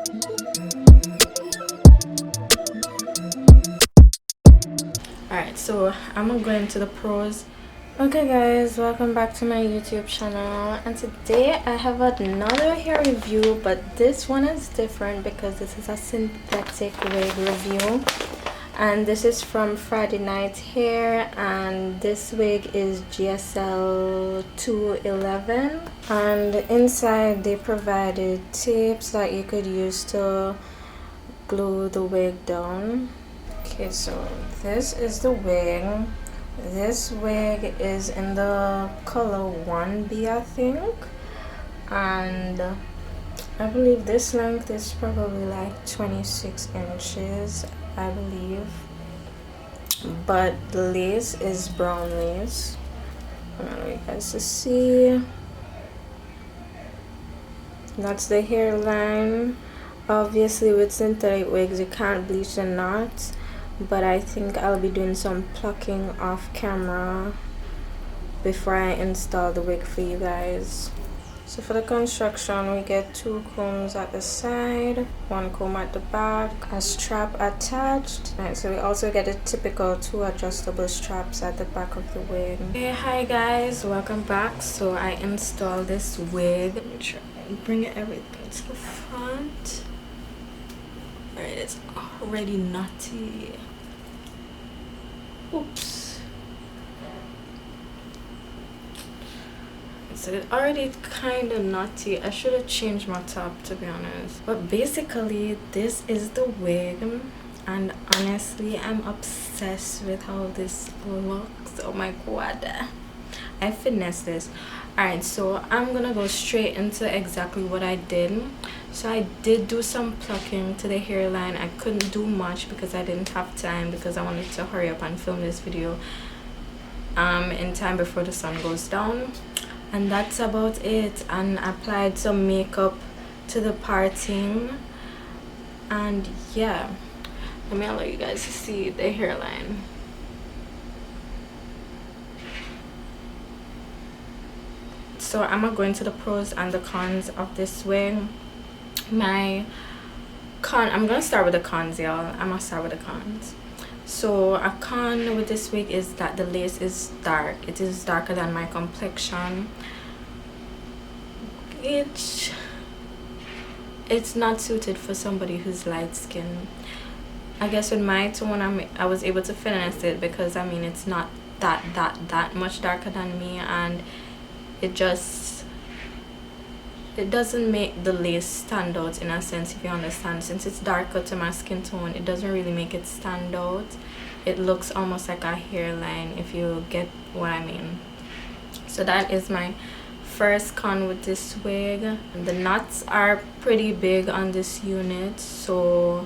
Alright, so I'm gonna go into the pros. Okay guys, welcome back to my YouTube channel, and today I have another hair review, but this one is different because this is a synthetic wig review, and this is from Friday Night Hair, and this wig is GLS211, and inside they provided tapes that you could use to glue the wig down. Okay, so this is the wig. This wig is in the color 1B, I think, and I believe this length is probably like 26 inches, I believe, but the lace is brown lace. I don't know you guys to see. That's the hairline. Obviously with synthetic wigs you can't bleach the knots, but I think I'll be doing some plucking off camera before I install the wig for you guys. So for the construction, we get 2 combs at the side, 1 comb at the back, a strap attached. Right, so we also get a typical 2 adjustable straps at the back of the wig. Hey, hi guys, welcome back. So I installed this wig. Let me try and bring everything to the front. Alright, it's already knotty. Oops. So it's already kind of knotty. I should have changed my top, to be honest. But basically, this is the wig, and honestly, I'm obsessed with how this looks. Oh my god, I finessed this. Alright, so I'm gonna go straight into exactly what I did. So I did do some plucking to the hairline. I couldn't do much because I didn't have time, because I wanted to hurry up and film this video in time before the sun goes down. And that's about it. And I applied some makeup to the parting, and yeah, let me allow you guys to see the hairline. So I'm gonna go into the pros and the cons of this wig. I'm gonna start with the cons, y'all. I'm gonna start with the cons. So a con with this wig is that the lace is dark. It is darker than my complexion, which it's not suited for somebody who's light skinned. I guess with my tone I was able to finesse it, because I mean it's not that much darker than me, and it doesn't make the lace stand out, in a sense, if you understand. Since it's darker to my skin tone, it doesn't really make it stand out. It looks almost like a hairline, if you get what I mean. So that is my first con with this wig. The knots are pretty big on this unit, so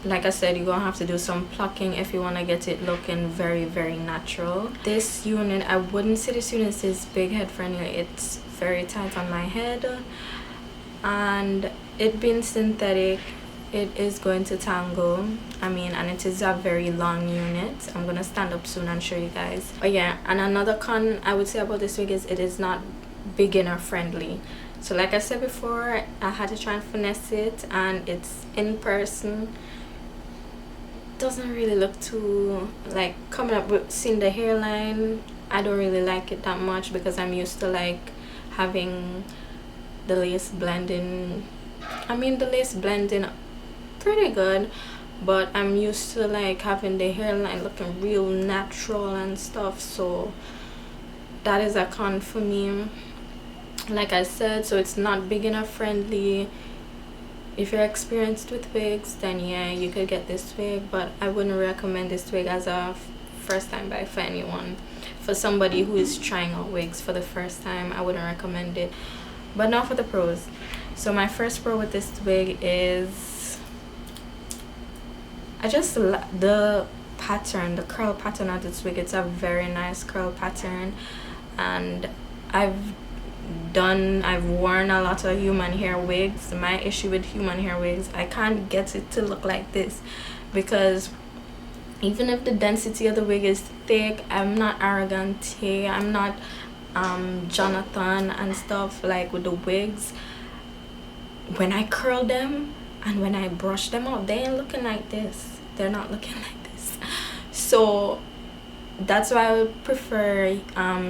like I said, you're gonna have to do some plucking if you want to get it looking very natural. This unit, I wouldn't say this unit is big head friendly. It's very tight on my head, and it being synthetic, it is going to tangle. I mean, and it is a very long unit. I'm gonna stand up soon and show you guys. But yeah, and another con I would say about this wig is it is not beginner friendly. So like I said before, I had to try and finesse it, and it's in person. Doesn't really look too, like, coming up with seeing the hairline, I don't really like it that much, because I'm used to like having the lace blending. I mean, the lace blending pretty good, but I'm used to like having the hairline looking real natural and stuff. So that is a con for me, like I said. So it's not beginner friendly. If you're experienced with wigs, then yeah, you could get this wig, but I wouldn't recommend this wig as a first time buy for anyone. For somebody who is trying out wigs for the first time, I wouldn't recommend it. But now for the pros. So my first pro with this wig is the pattern, the curl pattern of this wig. It's a very nice curl pattern, and I've worn a lot of human hair wigs. My issue with human hair wigs, I can't get it to look like this, because even if the density of the wig is thick, I'm not arrogant here, I'm not Jonathan and stuff like with the wigs. when I curl them and when I brush them out, they ain't looking like this. They're not looking like this. So that's why I would prefer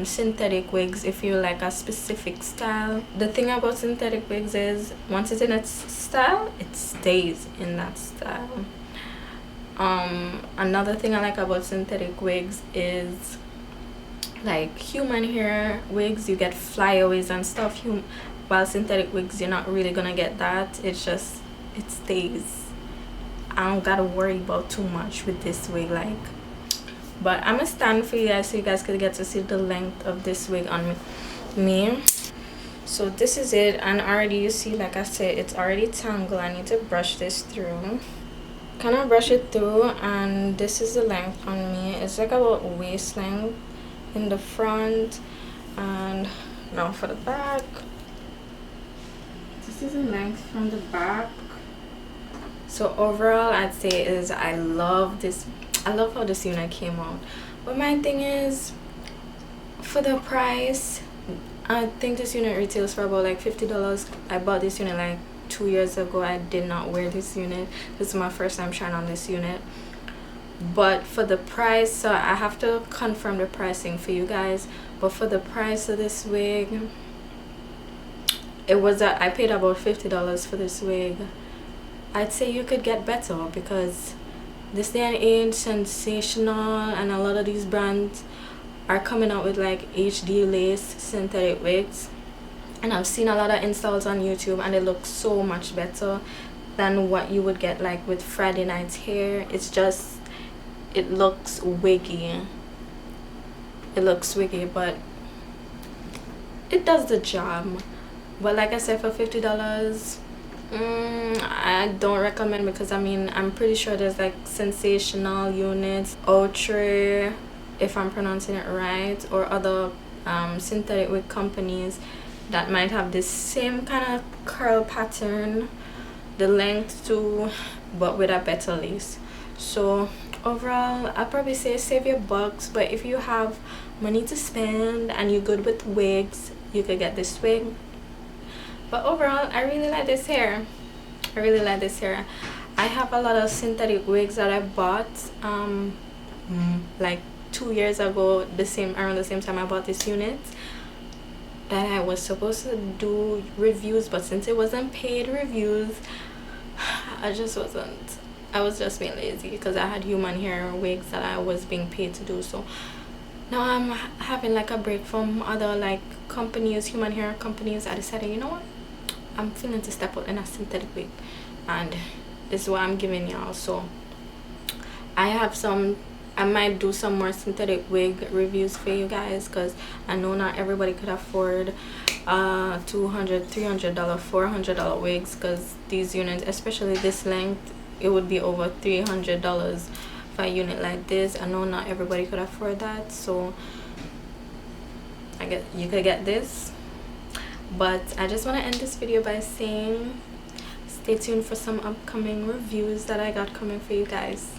synthetic wigs if you like a specific style. The thing about synthetic wigs is once it's in its style, it stays in that style. Another thing I like about synthetic wigs is like human hair wigs, you get flyaways and stuff. While synthetic wigs, you're not really gonna get that. It's just, it stays. I don't gotta worry about too much with this wig, like. But I'm gonna stand for you guys so you guys could get to see the length of this wig on me. So this is it, and already you see, like I said, it's already tangled. I need to brush this through. Kind of brush it through, and this is the length on me. It's like about waist length in the front, and now for the back. This is the length from the back. So overall, I'd say is I love this. I love how this unit came out. But my thing is, for the price, I think this unit retails for about like $50. I bought this unit like 2 years ago. I did not wear this unit. This is my first time trying on this unit. But for the price, so I have to confirm the pricing for you guys. But for the price of this wig, I paid about $50 for this wig. I'd say you could get better, because this day and age, sensational, and a lot of these brands are coming out with like HD lace synthetic wigs, and I've seen a lot of installs on YouTube, and they look so much better than what you would get like with Friday Night's Hair. It's just, it looks wiggy. It looks wiggy, but it does the job. But like I said, for $50, I don't recommend, because I mean, I'm pretty sure there's like sensational units, ultra, if I'm pronouncing it right, or other synthetic wig companies that might have this same kind of curl pattern, the length too, but with a better lace. So overall, I'll probably say save your bucks, but if you have money to spend and you're good with wigs, you could get this wig. But overall, I really like this hair. I really like this hair. I have a lot of synthetic wigs that I bought like 2 years ago, around the same time I bought this unit, that I was supposed to do reviews, but since it wasn't paid reviews, I was just being lazy, because I had human hair wigs that I was being paid to do. So now I'm having like a break from other like companies, human hair companies. I decided, you know what, I'm feeling to step out in a synthetic wig, and this is what I'm giving y'all. So I might do some more synthetic wig reviews for you guys, because I know not everybody could afford $200, $300, $400 wigs, because these units, especially this length, it would be over $300 for a unit like this. I know not everybody could afford that, so I guess you could get this. But I just want to end this video by saying stay tuned for some upcoming reviews that I got coming for you guys.